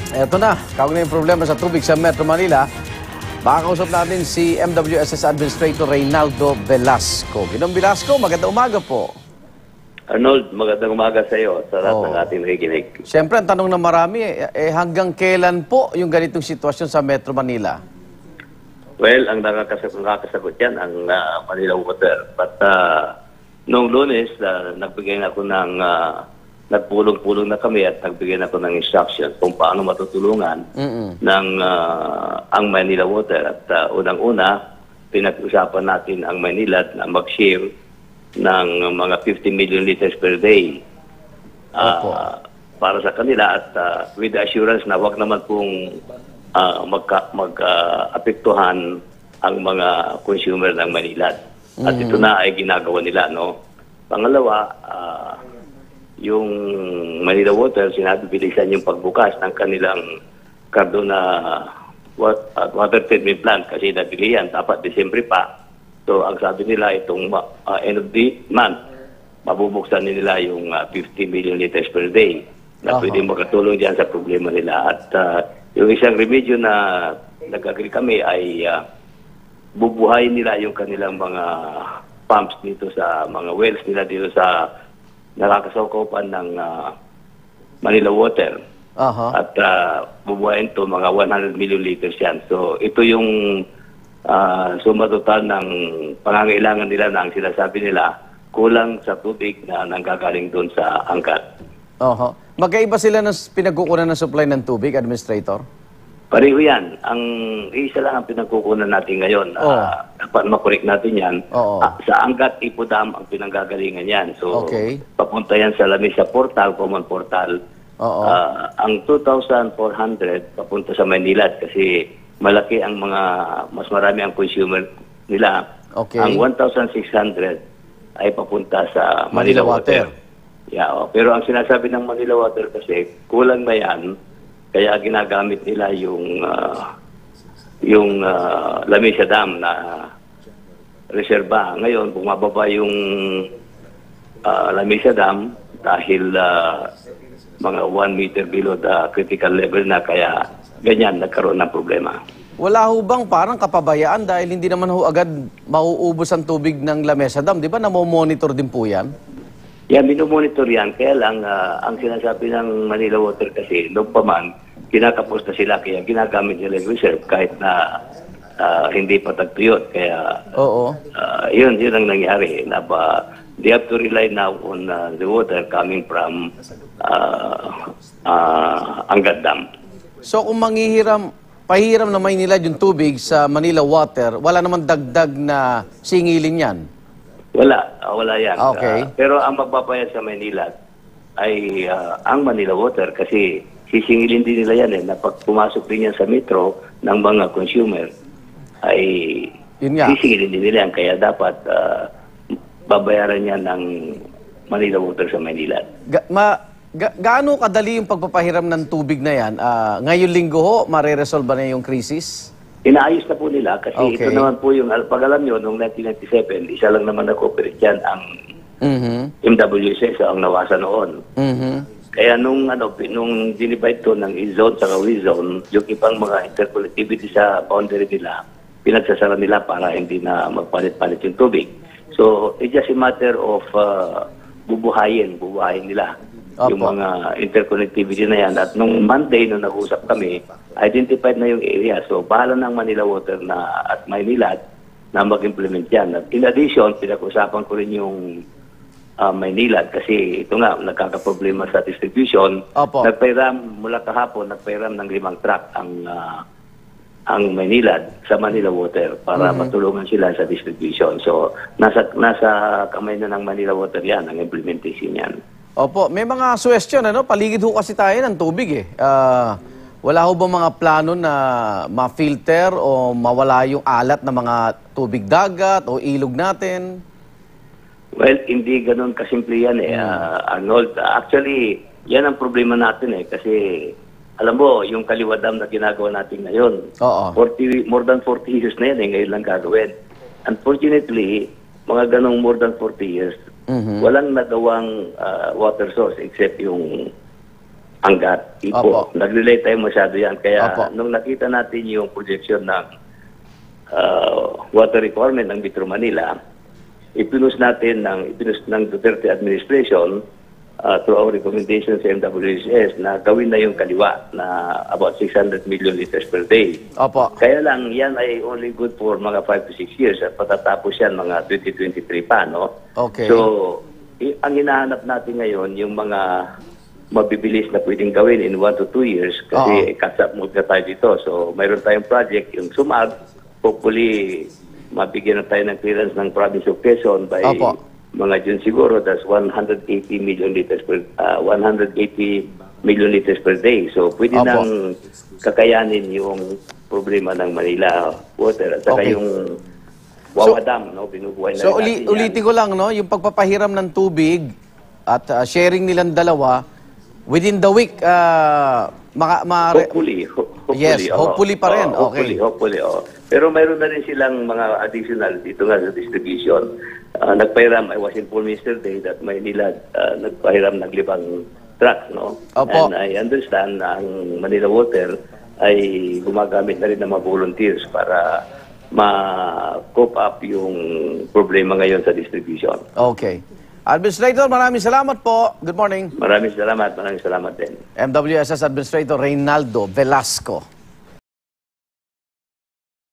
Eto na, kaugnay yung problema sa tubig sa Metro Manila. Makakausap natin si MWSS Administrator Reynaldo Velasco. Ginong Velasco, magandang umaga po. Arnold, magandang umaga sa iyo sa lahat ng ating nakikinig. Siyempre, ang tanong ng marami, hanggang kailan po yung ganitong sitwasyon sa Metro Manila? Well, ang nakakasagot yan, ang Manila Water. But noong Lunes, nagbigay na ako ng, nagpulong-pulong na kami at nagbigay na ako ng instruction kung paano matutulungan ng ang Manila Water. At unang-una, pinag-usapan natin ang Manila na mag-share ng mga 50 million liters per day para sa kanila at with the assurance na wag naman pong mag-apektuhan ang mga consumer ng Manila. At ito na ay ginagawa nila, no? Pangalawa, yung Manila Water, sinabi bilisan yung pagbukas ng kanilang Cardona water treatment plant kasi nabili yan, dapat Disyembre pa. So, ang sabi nila, itong end of the month, mabubuksan nila yung 50 million liters per day na pwede makatulong dyan sa problema nila. At yung isang remedyo na nag-agree kami ay bubuhayin nila yung kanilang mga pumps dito sa mga wells nila dito sa nakakasaukopan ng Manila Water. At bubuhayin to mga 100 million liters yan. So, ito yung suma total ng pangangailangan nila na ang sinasabi nila kulang sa tubig na nanggagaling doon sa angkat. Magkaiba sila ng pinagkukunan ng supply ng tubig, Administrator? Pareho yan. Ang isa lang ang pinagkukunan natin ngayon. Dapat makorek natin yan. Sa angkat, Ipodam ang pinanggagalingan yan. So, papunta yan sa Lamesa Portal, Common Portal. Ang 2,400 papunta sa Manila kasi malaki ang mas marami ang consumer nila. Ang 1,600 ay papunta sa Manila Water. Pero ang sinasabi ng Manila Water kasi, kulang na yan, kaya ginagamit nila yung Lamesa Dam na reserba. Ngayon, bumababa yung Lamesa Dam dahil mga 1 meter below the critical level na kaya ganyan nagkaroon ng problema. Wala ho bang parang kapabayaan dahil hindi naman ho agad mauubos ang tubig ng Lamesa Dam? Di ba namomonitor din po yan? Yeah, minomonitor yan. Kaya lang, ang sinasabi ng Manila Water kasi, noong pa man, kinakapos na sila kaya ginagamit nila yung reserve kahit na hindi pa tagtuyot. Kaya, yun ang nangyari. They have to rely now on the water coming from Angat Dam. So kung pahiram na Maynila yung tubig sa Manila Water, wala naman dagdag na singilin yan? Wala yan. Pero ang magbabayad sa Manila ay ang Manila Water kasi sisingilin din nila yan na pag pumasok din yan sa metro ng mga consumer ay sisingilin din nila yan. Kaya dapat babayaran yan ng Manila Water sa Manila. Gaano kadali yung pagpapahiram ng tubig na yan? Ngayong linggo ho, mareresolve na yung krisis? Inaayos na po nila kasi ito naman po yung, pag alam nyo, noong 1997, isa lang naman nag-operate yan ang MWSS ang nawasa noon. Kaya nung dinivide to ng E-zone sa W-zone, yung ibang mga interconnectivity sa boundary nila, pinagsasara nila para hindi na magpalit-palit yung tubig. So, it's just a matter of bubuhayin nila yung mga interconnectivity na yan. At nung Monday, nung nag-usap kami, identified na yung area. So, bahala ng Manila Water at Maynilad na mag-implement yan. At in addition, pinag-usapan ko rin yung Maynilad kasi ito nga, nagkakaproblema sa distribution. Nagpairam, mula kahapon, nagpairam ng 5 truck ang Maynilad sa Manila Water para matulungan sila sa distribution. So, nasa kamay na ng Manila Water yan, ang implementation yan. May mga suggestion, paligid ho kasi tayo ng tubig Wala ho ba mga plano na ma-filter o mawala yung alat ng mga tubig dagat o ilog natin? Well, hindi ganun kasimple yan Arnold. Actually, yan ang problema natin kasi alam mo, yung Kaliwa Dam na ginagawa natin ngayon, more than 40 years na yan ngayon lang gagawin. Unfortunately, mga ganong more than 40 years, walang nagawang water source except yung Angat, Opo. Ipo. Nag-relate tayo masyado yan. Kaya Opo. nung nakita natin yung projection ng water requirement ng Metro Manila, ipinus ng Duterte administration through our recommendation sa MWSS na gawin na yung kaliwa na about 600 million liters per day. Opo. Kaya lang, yan ay only good for mga 5 to 6 years at patatapos yan mga 2023 pa, no? Okay. So, ang hinahanap natin ngayon, yung mga mabibilis na pwedeng gawin in 1 to 2 years kasi catch up mode na tayo dito. So, mayroon tayong project, yung Sumag, hopefully, mabigyan na tayo ng clearance ng province of Quezon by mga June siguro. That's 180 million liters per 180 million liters per day. So, pwede nang kakayanin yung problema ng Manila water at saka yung Wawa Dam, no? Binubuhay na natin yan. Ulitin ko lang, no, yung pagpapahiram ng tubig at sharing nilang dalawa, within the week, hopefully. Yes, hopefully pa rin. Hopefully. Pero mayroon na rin silang mga additional dito nga sa distribution. Nagpahiram, I was informed yesterday that Maynila nagpahiram ng 5 truck, no? Opo. And I understand na ang Manila Water ay gumagamit na rin ng mga volunteers para ma-cope up yung problema ngayon sa distribution. Okay. Administrator, maraming salamat po. Good morning. Maraming salamat din. MWSS Administrator Reynaldo Velasco.